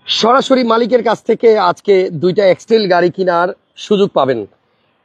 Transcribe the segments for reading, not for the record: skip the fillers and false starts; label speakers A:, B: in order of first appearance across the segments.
A: সরাসরি মালিকের কাছ থেকে আজকে দুইটা এক্সটেল গাড়ি কেনার সুযোগ পাবেন।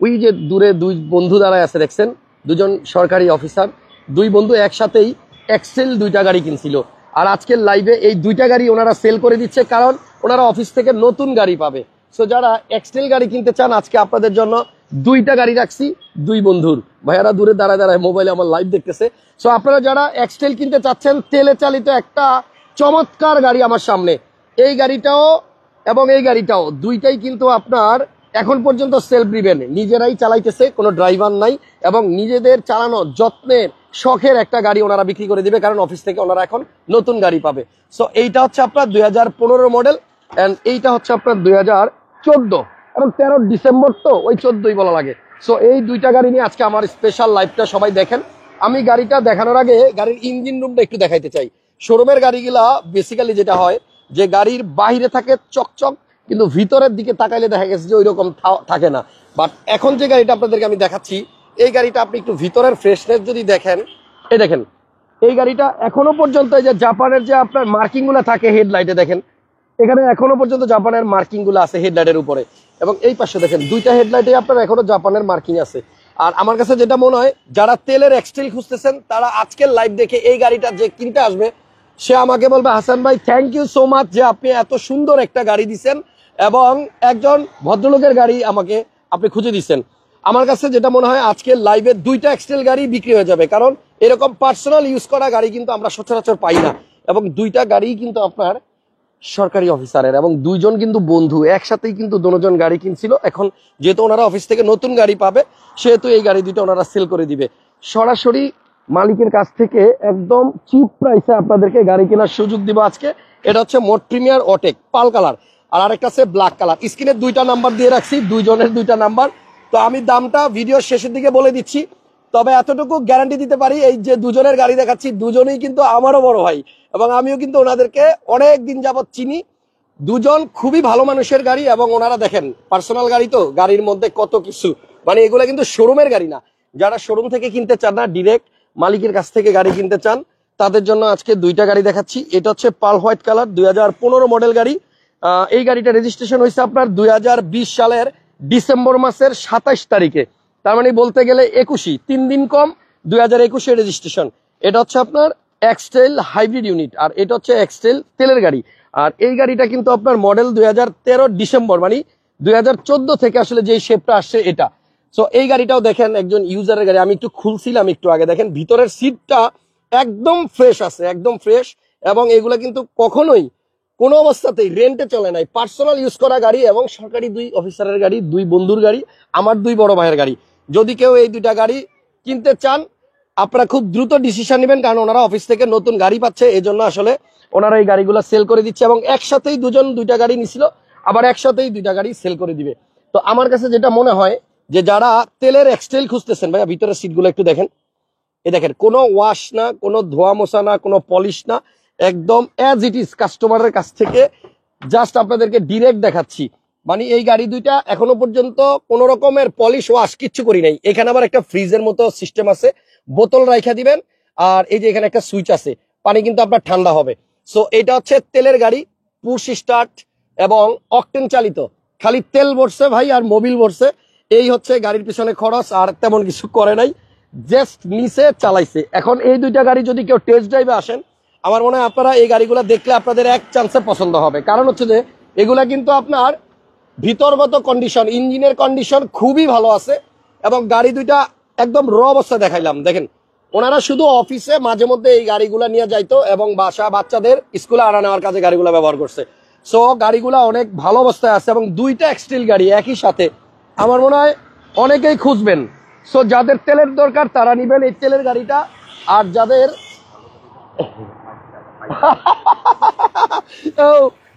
A: ওই যে দূরে দুই বন্ধু দাঁড়ায় আছে দেখছেন, দুজন সরকারি অফিসার, দুই বন্ধু একসাথেই এক্সটেল দুইটা গাড়ি কিনছিল। আর আজকের লাইভে এই দুইটা গাড়ি ওনারা সেল করে দিচ্ছে, কারণ ওনারা অফিস থেকে নতুন গাড়ি পাবে। সো যারা এক্সটেল গাড়ি কিনতে চান, আজকে আপনাদের জন্য দুইটা গাড়ি রাখছি। দুই বন্ধুর ভাইয়ারা দূরে দাঁড়ায় দাঁড়ায় মোবাইলে আমার লাইভ দেখতেছে। সো আপনারা যারা এক্সটেল কিনতে চাচ্ছেন, তেলে চালিত একটা চমৎকার গাড়ি আমার সামনে, এই গাড়িটাও এবং এই গাড়িটাও দুইটাই কিন্তু আপনার এখন পর্যন্ত সেলফ ড্রিভেন, নিজেরাই চালাইতেছে, কোনো ড্রাইভার নাই, এবং নিজেদের চালানো যত্নের শখের একটা গাড়ি ওনারা বিক্রি করে দিবে, কারণ অফিস থেকে ওনারা এখন নতুন গাড়ি পাবে। সো এইটা হচ্ছে আপনার 2015 মডেল, অ্যান্ড এইটা হচ্ছে আপনার 2014, এবং 13 ডিসেম্বর তো ওই 14ই বলা লাগে। সো এই দুইটা গাড়ি নিয়ে আজকে আমার স্পেশাল লাইভটা সবাই দেখেন। আমি গাড়িটা দেখানোর আগে গাড়ির ইঞ্জিন রুমটা একটু দেখাইতে চাই। শোরুমের গাড়িগুলা বেসিক্যালি যেটা হয় যে গাড়ির বাহিরে থাকে চকচক, কিন্তু ভিতরের দিকে তাকাইলে দেখা গেছে যে ওই রকম থাকে না। বাট এখন যে গাড়িটা আপনাদেরকে আমি দেখাচ্ছি, এই গাড়িটা আপনি একটু ভিতরের ফ্রেশনেস যদি দেখেন, এই দেখেন এই গাড়িটা এখনো পর্যন্ত এই যে জাপানের যে আপনার মার্কিং গুলা থাকে হেডলাইটে, দেখেন এখানে এখনো পর্যন্ত জাপানের মার্কিং গুলো আছে হেডলাইটের উপরে, এবং এই পাশে দেখেন দুইটা হেডলাইটে আপনার এখনো জাপানের মার্কিং আছে। আর আমার কাছে যেটা মনে হয়, যারা তেলের এক্সটেল খুঁজতেছেন, তারা আজকের লাইভ দেখে এই গাড়িটা যে কিনতে আসবে, সে আমাকে বলবে, হাসান ভাই থ্যাংক ইউ সো মাচ যে আপনি এত সুন্দর একটা গাড়ি দিচ্ছেন, এবং একজন ভদ্রলোকের গাড়ি আমাকে আপনি খুঁজে দিচ্ছেন। আমার কাছে যেটা মনে হয়, আজকের লাইভে দুইটা এক্সটেল গাড়ি বিক্রি হয়ে যাবে, কারণ এরকম পার্সোনাল ইউজ করা গাড়ি কিন্তু আমরা সচরাচর পাই না, এবং দুইটা গাড়ি কিন্তু আপনার সরকারি অফিসারের, এবং দুইজন কিন্তু বন্ধু একসাথেই কিন্তু দুজন গাড়ি কিনছিল। এখন যেহেতু ওনারা অফিস থেকে নতুন গাড়ি পাবে, সেহেতু এই গাড়ি দুইটা ওনারা সেল করে দিবে। সরাসরি মালিকের কাছ থেকে একদম চিপ প্রাইসে আপনাদেরকে গাড়ি কেনার সুযোগ দিব আজকে। এটা হচ্ছে মোট প্রিমিয়ার অটেক পাল কালার, আর আরেকটা আছে ব্ল্যাক কালার। স্ক্রিনে দুইটা নাম্বার দিয়ে রাখছি, দুইজনের দুইটা নাম্বার। তো আমি দামটা ভিডিওর শেষের দিকে বলে দিচ্ছি, তবে এতটুকু গ্যারান্টি দিতে পারি, এই যে দুজনের গাড়ি দেখাচ্ছি, দুজনেই কিন্তু আমারও বড় ভাই, এবং আমিও কিন্তু ওনাদেরকে অনেক দিন যাবত চিনি। দুজন খুবই ভালো মানুষের গাড়ি, এবং ওনারা দেখেন পার্সোনাল গাড়ি, তো গাড়ির মধ্যে কত কিছু, মানে এগুলো কিন্তু শোরুমের গাড়ি না। যারা শোরুম থেকে কিনতে চান না, ডিরেক্ট মালিকের কাছ থেকে গাড়ি কিনতে চান, তাদের জন্য আজকে দুইটা গাড়ি দেখাচ্ছি। এটা হচ্ছে পাল হোয়াইট কালার 2015 মডেল গাড়ি। এই গাড়িটা রেজিস্ট্রেশন হয়েছে আপনার 2020 সালের ডিসেম্বর মাসের 27 তারিখে, তার মানে বলতে গেলে 21, 3 দিন কম, 2021 রেজিস্ট্রেশন। এটা হচ্ছে আপনার এক্সটেল হাইব্রিড ইউনিট, আর এটা হচ্ছে এক্সটেল তেলের গাড়ি। আর এই গাড়িটা কিন্তু আপনার মডেল 2013 ডিসেম্বর, মানে 2014 থেকে আসলে যে শেপটা আসছে এটা। সো এই গাড়িটাও দেখেন একজন ইউজারের গাড়ি, আমি একটু খুলছিলাম একটু আগে, দেখেন ভিতরের সিটটা একদম ফ্রেশ আছে, একদম ফ্রেশ, এবং এগুলা কিন্তু কখনোই কোনো অবস্থাতেই রেন্টে চলে নাই, পার্সোনাল ইউজ করা গাড়ি, এবং সরকারি দুই অফিসারের গাড়ি, দুই বন্ধুর গাড়ি, আমার দুই বড় ভাইয়ের গাড়ি। যদি কেউ এই দুইটা গাড়ি কিনতে চান, আপনারা খুব দ্রুত ডিসিশন নেবেন, কারণ ওনারা অফিস থেকে নতুন গাড়ি পাচ্ছে, এই জন্য আসলে ওনারা এই গাড়িগুলো সেল করে দিচ্ছে, এবং একসাথেই দুজন দুইটা গাড়ি নিছিল, আবার একসাথেই দুইটা গাড়ি সেল করে দিবে। তো আমার কাছে যেটা মনে হয়, যে যারা তেলের এক্সটেল খুঁজতেছেন, ভাইয়া ভিতরের সিটগুলো একটু দেখেন, এই দেখেন কোনো ওয়াশ না, কোনো ধোয়া মোছা না, কোনো পলিশ না, একদম অ্যাজ ইট ইজ কাস্টমারের কাছ থেকে জাস্ট আপনাদেরকে ডিরেক্ট দেখাচ্ছি। মানে এই গাড়ি দুইটা এখনো পর্যন্ত কোনো রকমের পলিশ ওয়াশ কিচ্ছু করি নাই। এখানে আবার একটা ফ্রিজের মতো সিস্টেম আছে, বোতল রাইখা দিবেন, আর এই যে এখানে একটা সুইচ আছে, পানি কিন্তু আপনার ঠান্ডা হবে। সো এটা হচ্ছে তেলের গাড়ি, পুশ স্টার্ট এবং অকটেন চালিত, খালি তেল ভরছে ভাই আর মোবিল ভরছে, এই হচ্ছে গাড়ির পিছনে খরচ, আর তেমন কিছু করে নাই, জাস্ট নিচে চালাইছে। এখন এই দুইটা গাড়ি যদি কেউ টেস্ট ড্রাইভে আসেন, আমার মনে হয় আপনারা এই গাড়িগুলো দেখলে আপনাদের এক চান্সে পছন্দ হবে, কারণ হচ্ছে যে এগুলা কিন্তু আপনার ভিতরগত কন্ডিশন, ইঞ্জিনের কন্ডিশন খুবই ভালো আছে, এবং গাড়ি দুইটা একদম র অবস্থা দেখাইলাম। দেখেন ওনারা শুধু অফিসে মাঝে মধ্যে এই গাড়িগুলা নিয়ে যাইতো, এবং বাচ্চাদের স্কুলে আনা নেওয়ার কাজে গাড়িগুলা ব্যবহার করছে। সো গাড়িগুলা অনেক ভালো অবস্থায় আছে, এবং দুইটা এক্সটেল গাড়ি একই সাথে আমার মনে হয় অনেকেই খুঁজবেন। সো যাদের তেলের দরকার তারা নিবেন এই তেলের গাড়িটা, আর যাদের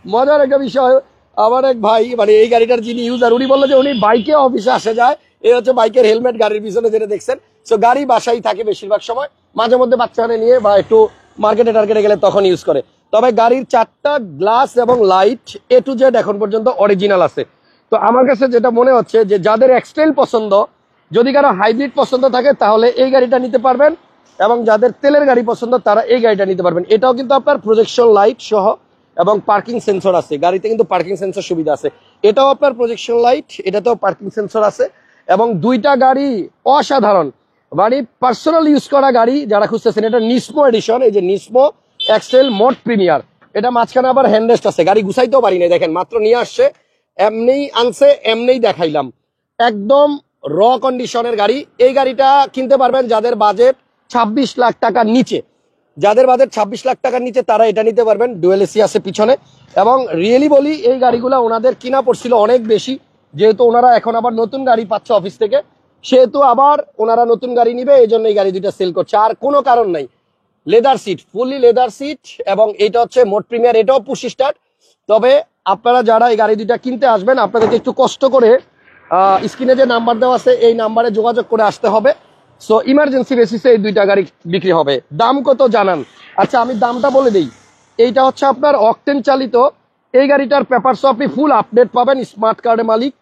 A: মজার একটা বিষয়, আমার এক ভাই, মানে এই গাড়িটার যিনি ইউজার, উনি বললো যে উনি বাইকে অফিসে আসে যায়, এই হচ্ছে বাইকের হেলমেট গাড়ির পিছনে যেটা দেখছেন। সো গাড়ি বাসায় থাকে বেশিরভাগ সময়, মাঝে মধ্যে বাচ্চারা নিয়ে বা একটু মার্কেটে টার্কেটে গেলে তখন ইউজ করে। তবে গাড়ির 4টা গ্লাস এবং লাইট A to Z এখন পর্যন্ত অরিজিনাল আছে। তো আমার কাছে যেটা মনে হচ্ছে, যে যাদের এক্সটেল পছন্দ, যদি কারো হাইব্রিড পছন্দ থাকে, তাহলে এই গাড়িটা নিতে পারবেন, এবং যাদের তেলের গাড়ি পছন্দ তারা এই গাড়িটা নিতে পারবেন। এটাও কিন্তু আপনার প্রজেকশন লাইট সহ এবং পার্কিং সেন্সর আছে, গাড়িতে কিন্তু পার্কিং সেন্সর সুবিধা আছে। এটাও আপনার প্রজেকশন লাইট, এটাতেও পার্কিং সেন্সর আছে এবং দুইটা গাড়ি অসাধারণ, মানে পার্সোনাল ইউজ করা গাড়ি যারা খুঁজতেছেন। এটা নিসমো এডিশন, এই যে নিসমো এক্সেল মোড প্রিমিয়ার, এটা মাঝখানে আবার হ্যান্ডরেস্ট আছে, গাড়ি গুছাইতেও পারি না, দেখেন মাত্র নিয়ে আসছে, এমনিই আনছে এমনিই দেখাইলাম, একদম র কন্ডিশনের গাড়ি। এই গাড়িটা কিনতে পারবেন যাদের বাজেট 26 লাখ টাকার নিচে, যাদের বাজেট 26 লাখ টাকার নিচে তারা এটা নিতে পারবেন। ডুয়েল এসি আছে পিছনে, এবং রিয়েলি বলি এই গাড়িগুলো ওনাদের কিনা পড়ছিল অনেক বেশি, যেহেতু ওনারা এখন আবার নতুন গাড়ি পাচ্ছে অফিস থেকে, সেহেতু আবার ওনারা নতুন গাড়ি নিবে, এই জন্য এই গাড়ি দুইটা সেল করছে, আর কোনো কারণ নাই। Leather seat, fully leather seat, এবং এটা হচ্ছে মোড প্রিমিয়ার, এটাও পুশ স্টার্ট। তবে আপনারা যারা এই গাড়ি দুইটা কিনতে আসবেন আপনাদেরকে একটু কষ্ট করে স্ক্রিনে যে নাম্বার দেওয়া আছে এই নাম্বারে যোগাযোগ করে আসতে হবে। সো ইমার্জেন্সি বেসিসে এই দুইটা গাড়ি বিক্রি হবে। দাম কত জানান? আচ্ছা আমি দামটা বলে দিই। এইটা হচ্ছে আপনার অকটেন চালিত, এই গাড়িটার পেপারস আপনি ফুল আপডেট পাবেন, স্মার্ট কার্ডের মালিক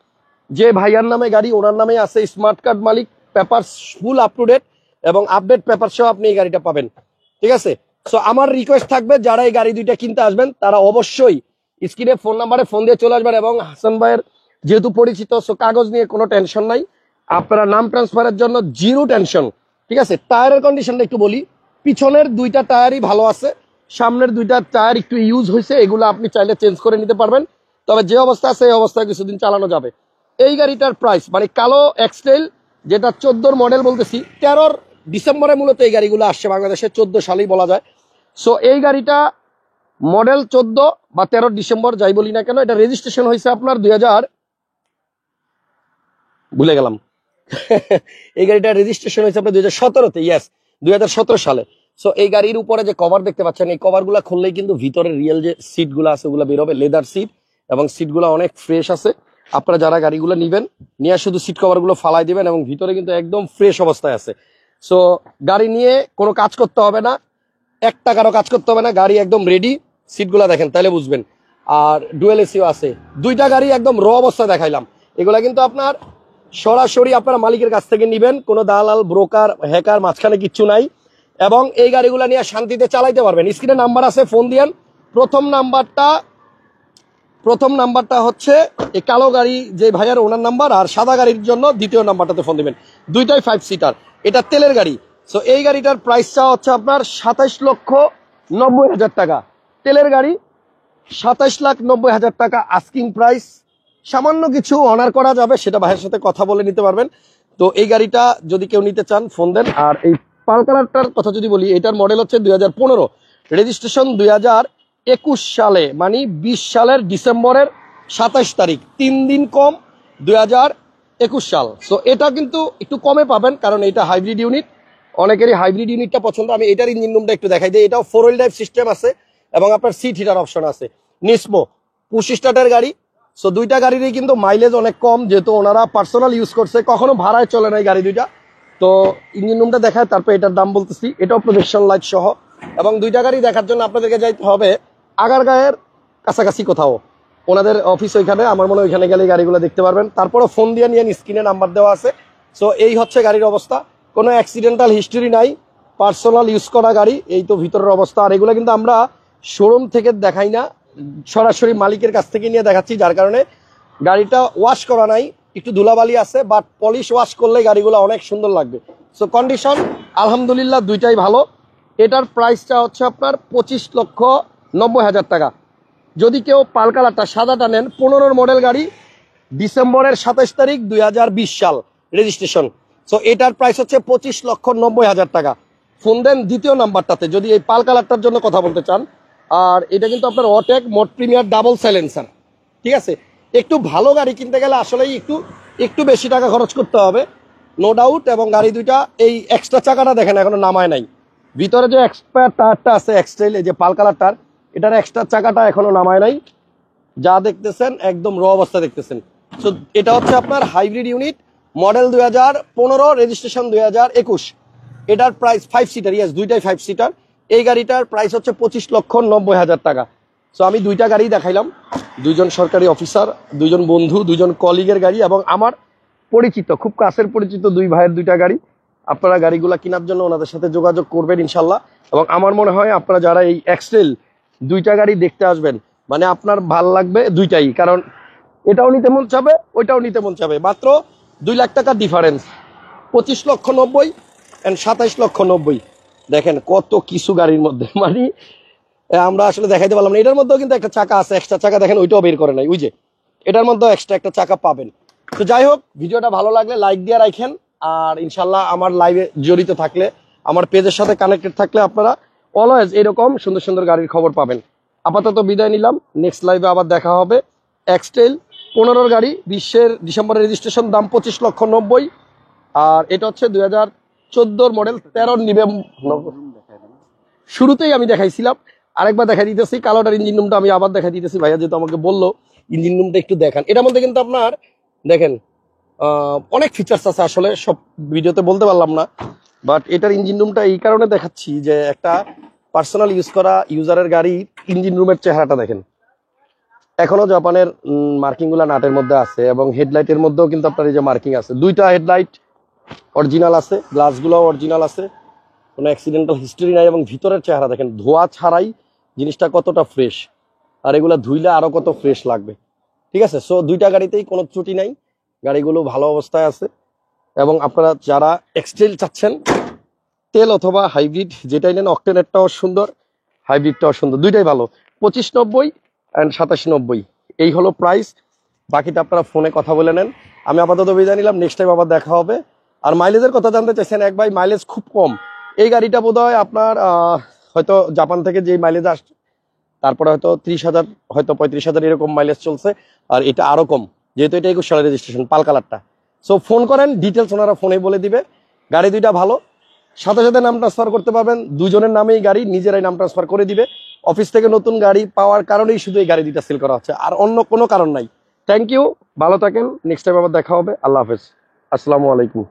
A: যে ভাইয়ার নামে গাড়ি ওনার নামে আছে স্মার্ট কার্ড মালিক, papers full up to date এবং আপডেট পেপার সহ আপনি এই গাড়িটা পাবেন, ঠিক আছে? সো আমার রিকোয়েস্ট থাকবে যারা এই গাড়ি দুইটা কিনতে আসবেন তারা অবশ্যই স্ক্রিনে ফোন নাম্বারে ফোন দিয়ে চলে আসবেন, এবং হাসান ভাইয়ের যেহেতু পরিচিত, সো কাগজ নিয়ে কোনো টেনশন নাই, আপনারা নাম ট্রান্সফারের জন্য জিরো টেনশন, ঠিক আছে? টায়ারের কন্ডিশনটা একটু বলি, পিছনের দুইটা টায়ারই ভালো আছে, সামনের দুইটা টায়ার একটু ইউজ হয়েছে, এগুলো আপনি চাইলে চেঞ্জ করে নিতে পারবেন, তবে যে অবস্থা আছে এই অবস্থায় কিছুদিন চালানো যাবে। এই গাড়িটার প্রাইস, মানে কালো এক্সটেল যেটা 14 মডেল বলতেছি, 13 ডিসেম্বরে মূলত এই গাড়িগুলো আসছে বাংলাদেশে, 14 সালেই বলা যায়। সো এই গাড়িটা মডেল 14 বা 13 ডিসেম্বর যাই বলি না কেন, এটা রেজিস্ট্রেশন হয়েছে আপনার 2000, ভুলে গেলাম এই গাড়িটা রেজিস্ট্রেশন হয়েছে আপনার 2017-তে, ইয়েস 2017 সালে। সো এই গাড়ির উপরে যে কভার দেখতে পাচ্ছেন, এই কভার গুলা খুললেই কিন্তু ভিতরে রিয়েল যে সিট গুলো আছে ওগুলো বেরোবে, লেদার সিট, এবং সিট গুলো অনেক ফ্রেশ আছে। আপনারা যারা গাড়িগুলো নিবেন নিয়ে শুধু সিট কভার গুলো ফালাই দিবেন, এবং ভিতরে কিন্তু একদম ফ্রেশ অবস্থায় আছে। সো গাড়ি নিয়ে কোনো কাজ করতে হবে না, 1 টাকারও কাজ করতে হবে না, গাড়ি একদম রেডি। সিটগুলা দেখেন তাহলে বুঝবেন। আর ডুয়েল এসিও আছে, দুইটা গাড়ি একদম র অবস্থা দেখাইলাম। এগুলা কিন্তু আপনার সরাসরি আপনারা মালিকের কাছ থেকে নিবেন, কোনো দালাল ব্রোকার হ্যাকার মাঝখানে কিচ্ছু নাই, এবং এই গাড়িগুলা নিয়ে শান্তিতে চালাইতে পারবেন। স্ক্রিনে নাম্বার আছে, ফোন দিয়েন। প্রথম নাম্বারটা হচ্ছে এই কালো গাড়ি যে ভাইয়ার ওনার নাম্বার, আর সাদা গাড়ির জন্য দ্বিতীয় নাম্বারটাতে ফোন দিবেন। দুইটাই 5 সিটার, এটা তেলের গাড়ি। সো এই গাড়িটার প্রাইসটা হচ্ছে আপনার 27,90,000 টাকা, তেলের গাড়ি 27,90,000 টাকা আস্কিং প্রাইস। সামান্য কিছু অনার করা যাবে, সেটা ভাইয়ের সাথে কথা বলে নিতে পারবেন। তো এই গাড়িটা যদি কেউ নিতে চান ফোন দেন। আর এই পাল কালারটার কথা যদি বলি, এটার মডেল হচ্ছে 2015, রেজিস্ট্রেশন 2021 সালে, মানে 20 সালের ডিসেম্বরের 27 তারিখ, 3 দিন কম 2021 সাল। সো এটা কিন্তু একটু কমে পাবেন, কারণ এটা হাইব্রিড ইউনিট, অনেকেরই হাইব্রিড ইউনিটটা পছন্দ। আমি এটার ইঞ্জিন রুমটা একটু দেখাই দিই। এটাও 4 হুইল ড্রাইভ সিস্টেম আছে, এবং আপনার সিট হিটার অপশন আছে। নিসমো পুশ স্টার্টের গাড়ি। সো দুইটা গাড়িরই কিন্তু মাইলেজ অনেক কম, যেহেতু ওনারা পার্সোনাল ইউজ করছে, কখনো ভাড়ায় চলে না এই গাড়ি দুইটা। তো ইঞ্জিন রুমটা দেখায়, তারপর এটার দাম বলতেছি। এটাও প্রজেকশন লাইট সহ, এবং দুইটা গাড়ি দেখার জন্য আপনাদেরকে যাইতে হবে আগারগাঁয়ের কাছাকাছি কোথাও, ওনাদের অফিস ওইখানে, আমার মনে হয় ওইখানে গেলে গাড়িগুলো দেখতে পারবেন। তারপরে ফোন দিয়ে নিয়ে স্ক্রিনে নাম্বার দেওয়া আছে। সো এই হচ্ছে গাড়ির অবস্থা, কোনো অ্যাক্সিডেন্টাল হিস্টরি নাই, পার্সোনাল ইউজ করা গাড়ি। এই তো ভিতরের অবস্থা। আর এগুলো কিন্তু আমরা শোরুম থেকে দেখাই না, সরাসরি মালিকের কাছ থেকে নিয়ে দেখাচ্ছি, যার কারণে গাড়িটা ওয়াশ করা নাই, একটু ধুলাবালি আছে, বাট পলিশ ওয়াশ করলে গাড়িগুলো অনেক সুন্দর লাগবে। সো কন্ডিশন আলহামদুলিল্লাহ দুইটাই ভালো। এটার প্রাইসটা হচ্ছে আপনার 25,90,000 টাকা। যদি কেউ পাল কালারটা সাদাটা নেন, 15 মডেল গাড়ি, ডিসেম্বরের 27 তারিখ 2020 সাল রেজিস্ট্রেশন। সো এটার প্রাইস হচ্ছে 25,90,000 টাকা। ফোন দেন দ্বিতীয় নাম্বারটাতে যদি এই পাল কালারটার জন্য কথা বলতে চান। আর এটা কিন্তু আপনার অটেক মোড প্রিমিয়ার ডাবল সাইলেন্সার, ঠিক আছে? একটু ভালো গাড়ি কিনতে গেলে আসলেই একটু বেশি টাকা খরচ করতে হবে, নো ডাউট। এবং গাড়ি দুইটা এই এক্সট্রা চাকাটা দেখেন এখনো নামায় নাই, ভিতরে যে এক্সপায়ার টায়ারটা আছে এক্সট্রেল, এই যে পাল কালারটার, এটার এক্সট্রা চাকাটা এখনো নামায় নাই, যা দেখতেছেন একদম র অবস্থা দেখতেছেন। সো এটা হচ্ছে আপনার হাইব্রিড ইউনিট, মডেল 2015, রেজিস্ট্রেশন 2021। এটার প্রাইস 5 সিটার, ইয়েস দুইটাই 5 সিটার। এই গাড়িটার প্রাইস হচ্ছে 25,90,000 টাকা। সো আমি দুইটা গাড়ি দেখাইলাম, দুইজন সরকারি অফিসার, দুইজন বন্ধু, দুইজন কলিগের গাড়ি, এবং আমার পরিচিত, খুব কাছের পরিচিত দুই ভাইয়ের দুইটা গাড়ি। আপনারা গাড়িগুলা কেনার জন্য ওনাদের সাথে যোগাযোগ করবেন ইনশাল্লাহ। এবং আমার মনে হয় আপনারা যারা এই এক্সেল দুইটা গাড়ি দেখতে আসবেন, মানে আপনার ভাল লাগবে দুইটাই, কারণ এটাও নিতে মন চাবে ওইটাও নিতে মন চাবে। মাত্র 2 লাখ টাকার ডিফারেন্স, 25,90,000 এন্ড 27,90,000। দেখেন কত কিছু গাড়ির মধ্যে, মানে আমরা আসলে দেখাইতে পারলাম না। এটার মধ্যেও কিন্তু একটা চাকা আছে, এক্সট্রা চাকা, দেখেন ওইটাও বের করে নাই, ওই যে এটার মধ্যেও এক্সট্রা একটা চাকা পাবেন। তো যাই হোক, ভিডিওটা ভালো লাগলে লাইক দিয়ে রাখেন। আর ইনশাল্লাহ আমার লাইভে জড়িত থাকলে, আমার পেজের সাথে কানেক্টেড থাকলে আপনারা অলওয়েজ এরকম সুন্দর সুন্দর গাড়ির খবর পাবেন। আপাতত বিদায় নিলাম, নেক্সট লাইভে আবার দেখা হবে। এক্সটেল 15 গাড়ি, ডিসেম্বরের রেজিস্ট্রেশন, দাম 25,90,000। আর এটা হচ্ছে 2014 মডেল, 13 নিবে। শুরুতেই আমি দেখাইছিলাম, আরেকবার দেখা দিতেছি। কালোটার ইঞ্জিন রুমটা আমি আবার দেখা দিতেছি, ভাইয়া যেহেতু আমাকে বললো ইঞ্জিন রুমটা একটু দেখান। এটার মধ্যে কিন্তু আপনার দেখেন অনেক ফিচার্স আছে, আসলে সব ভিডিওতে বলতে পারলাম না, বাট এটার ইঞ্জিন রুমটা এই কারণে দেখাচ্ছি যে একটা পার্সোনাল ইউজ করা ইউজারের গাড়ি ইঞ্জিন রুমের চেহারাটা দেখেন। এখনো জাপানের মার্কিং গুলা নাটের মধ্যে আছে, এবং হেডলাইটের মধ্যেও কিন্তু আপনার এই যে মার্কিং আছে। 2টা হেডলাইট অরিজিনাল আছে, গ্লাসগুলো অরিজিনাল আছে, কোনো অ্যাক্সিডেন্টাল হিস্টরি নাই। এবং ভিতরের চেহারা দেখেন, ধোয়া ছাড়াই জিনিসটা কতটা ফ্রেশ, আর এগুলা ধুইলে আরো কত ফ্রেশ লাগবে। ঠিক আছে, সো 2টা গাড়িতেই কোনো ত্রুটি নাই, গাড়িগুলো ভালো অবস্থায় আছে। এবং আপনারা যারা এক্সটেল চাচ্ছেন, তেল অথবা হাইব্রিড যেটাই নেন, অক্টেনেরটাও সুন্দর, হাইব্রিডটাও সুন্দর, দুইটাই ভালো। 25,90 অ্যান্ড 27,90 এই হলো প্রাইস। বাকিটা আপনারা ফোনে কথা বলে নেন। আমি আপাতত বিদায় নিলাম, নেক্সট টাইম আবার দেখা হবে। আর মাইলেজের কথা জানতে চাইছেন এক ভাই, মাইলেজ খুব কম। এই গাড়িটা বোধহয় আপনার হয়তো জাপান থেকে যে মাইলেজ আসছে, তারপরে হয়তো 30,000 হয়তো 35,000 এরকম মাইলেজ চলছে। আর এটা আরো কম, যেহেতু এটা 21 সালের রেজিস্ট্রেশন, পাল কালারটা। সো ফোন করেন, ডিটেলস ওনারা ফোনে বলে দিবে। গাড়ি দুইটা ভালো, সাথে সাথে নাম ট্রান্সফার করতে পারবেন, দুজনের নামেই গাড়ি, নিজেরাই নাম ট্রান্সফার করে দিবে। অফিস থেকে নতুন গাড়ি পাওয়ার কারণেই শুধু এই গাড়ি দুইটা সেল করা হচ্ছে, আর অন্য কোনো কারণ নাই। থ্যাংক ইউ, ভালো থাকেন, নেক্সট টাইম আবার দেখা হবে। আল্লাহ হাফেজ, আসসালামু আলাইকুম।